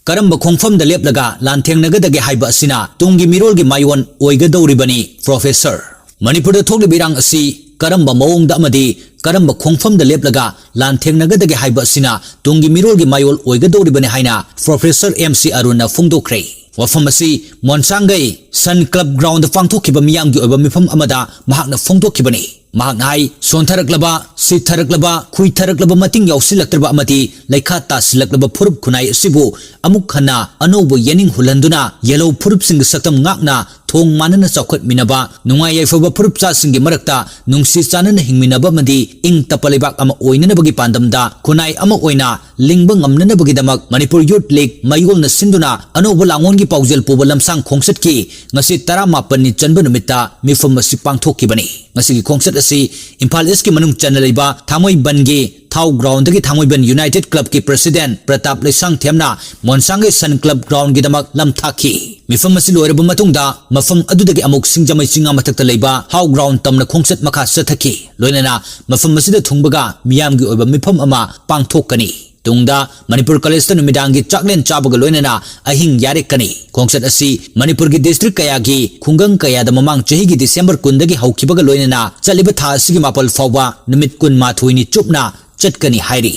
Karamba khongfamda leplaga langthengnagadage haiba asina tungi mirolgi mayon oigadoribani Professor. Manipur thokli birang asi Karamba mawongda amadi Karamba khongfamda leplaga langthengnagadage haiba asina tungi mirolgi mayol oigadoribani haina Professor MC Aruna fungdokre. Wafam asi monsangai Sun Club Ground fangthokhiba miyamgi oiba mifam amada mahakna fungdokhibani. Mahagnai sontaraklaba sitharaklaba khuitharaklaba mating yausilaktaba amati laikha tasilaklaba phurup khunai asibu amuk khana anobo yening hulanduna yellow phurup sing saktam ngakna thong manana chawkhat minaba nungai yaifoba phurup cha singi marakta nungsi chanana hingminaba madi ing tapalibak ama oinana bagi pandamda khunai ama oina lingba ngamnana bagi damak Manipur Youth League mayolna sinduna anobo langon gi paujel puba lamsang khongsat ki ngasi 18 ni chanba numita mifam asi pangthokibani ngasi gi khongsat asi Impal East ki manung channel iba thamoi bangi Thau ground ki thamoi ban United Club ki president Pratap Lesang Themna monsangai Sun Club ground gi damak lam thaki mifam asi loiraba matungda mafam adudagi amuk singjamai singa mathakta leiba Thau ground tamna khongsat makha sathaki loinana mafam asida thungbaga miyamgi oiba mifam ama pangthokani Tungda Manipur College ta numidangi chaklen chabaga loinana ahing yarekani khongsat asi Manipur gi district kaya gi khungang kaya da mamang chahi gi December 10 gi haukibaga loinana chaliba tha asigi mapal fawba numit 10 ni chupna chatkani hairi